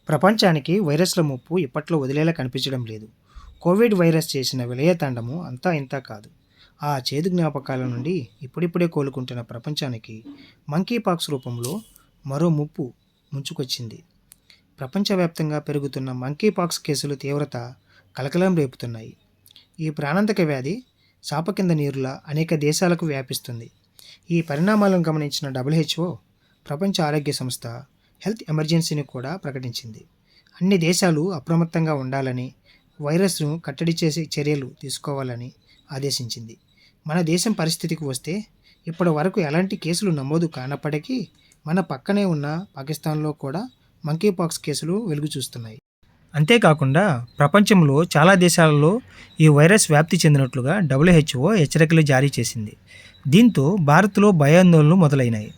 ప్రపంచానికి వైరస్ల ముప్పు ఇప్పట్లో వదిలేలా కనిపించడం లేదు. కోవిడ్ వైరస్ చేసిన విలయతాండము అంతా ఇంతా కాదు. ఆ చేదు జ్ఞాపకాల నుండి ఇప్పుడిప్పుడే కోలుకుంటున్న ప్రపంచానికి మంకీ పాక్స్ రూపంలో మరో ముప్పు ముంచుకొచ్చింది. ప్రపంచవ్యాప్తంగా పెరుగుతున్న మంకీ పాక్స్ కేసుల తీవ్రత కలకలం రేపుతున్నాయి. ఈ ప్రాణాంతక వ్యాధి చాప కింద నీరులా అనేక దేశాలకు వ్యాపిస్తుంది. ఈ పరిణామాలను గమనించిన WHO, ప్రపంచ ఆరోగ్య సంస్థ హెల్త్ ఎమర్జెన్సీని కూడా ప్రకటించింది. అన్ని దేశాలు అప్రమత్తంగా ఉండాలని, వైరస్ను కట్టడి చేసే చర్యలు తీసుకోవాలని ఆదేశించింది. మన దేశం పరిస్థితికి వస్తే ఇప్పటి వరకు ఎలాంటి కేసులు నమోదు కానప్పటికీ మన పక్కనే ఉన్న పాకిస్తాన్లో కూడా మంకీ పాక్స్ కేసులు వెలుగు చూస్తున్నాయి. అంతేకాకుండా ప్రపంచంలో చాలా దేశాలలో ఈ వైరస్ వ్యాప్తి చెందినట్లుగా WHO హెచ్చరికలు జారీ చేసింది. దీంతో భారత్లో భయాందోళనలు మొదలైనాయి.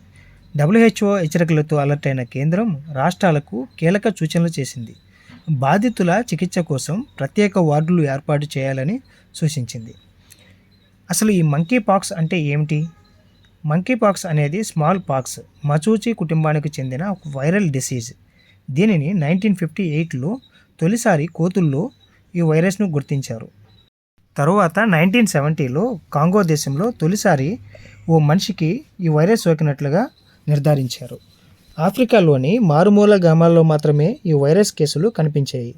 WHO హెచ్చరికలతో అలర్ట్ అయిన కేంద్రం రాష్ట్రాలకు కీలక సూచనలు చేసింది. బాధితుల చికిత్స కోసం ప్రత్యేక వార్డులు ఏర్పాటు చేయాలని సూచించింది. అసలు ఈ మంకీ పాక్స్ అంటే ఏమిటి? మంకీ పాక్స్ అనేది స్మాల్ పాక్స్ మచూచి కుటుంబానికి చెందిన ఒక వైరల్ డిసీజ్. దీనిని 1958లో తొలిసారి కోతుల్లో ఈ వైరస్ను గుర్తించారు. తరువాత 1970లో కాంగో దేశంలో తొలిసారి ఓ మనిషికి ఈ వైరస్ సోకినట్లుగా నిర్ధారించారు. ఆఫ్రికాలోని మారుమూల గ్రామాల్లో మాత్రమే ఈ వైరస్ కేసులు కనిపించాయి.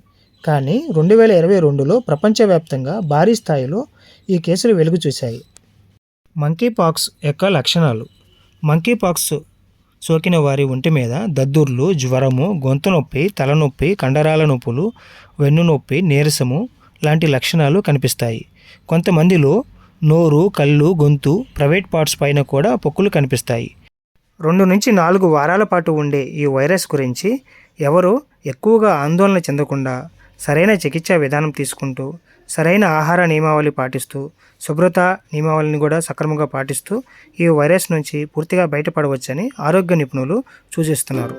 కానీ 2022లో ప్రపంచవ్యాప్తంగా భారీ స్థాయిలో ఈ కేసులు వెలుగు చూశాయి. మంకీ పాక్స్ యొక్క లక్షణాలు. మంకీ పాక్స్ సోకిన వారి ఒంటి మీద దద్దుర్లు, జ్వరము, గొంతు నొప్పి, తలనొప్పి, కండరాల నొప్పులు, వెన్ను నొప్పి, నీరసము లాంటి లక్షణాలు కనిపిస్తాయి. కొంతమందిలో నోరు, కళ్ళు, గొంతు, ప్రైవేట్ పార్ట్స్ పైన కూడా పొక్కులు కనిపిస్తాయి. 2 నుంచి 4 వారాల పాటు ఉండే ఈ వైరస్ గురించి ఎవరూ ఎక్కువగా ఆందోళన చెందకుండా సరైన చికిత్సా విధానం తీసుకుంటూ, సరైన ఆహార నియమావళి పాటిస్తూ, శుభ్రత నియమావళిని కూడా సక్రమంగా పాటిస్తూ ఈ వైరస్ నుంచి పూర్తిగా బయటపడవచ్చని ఆరోగ్య నిపుణులు సూచిస్తున్నారు.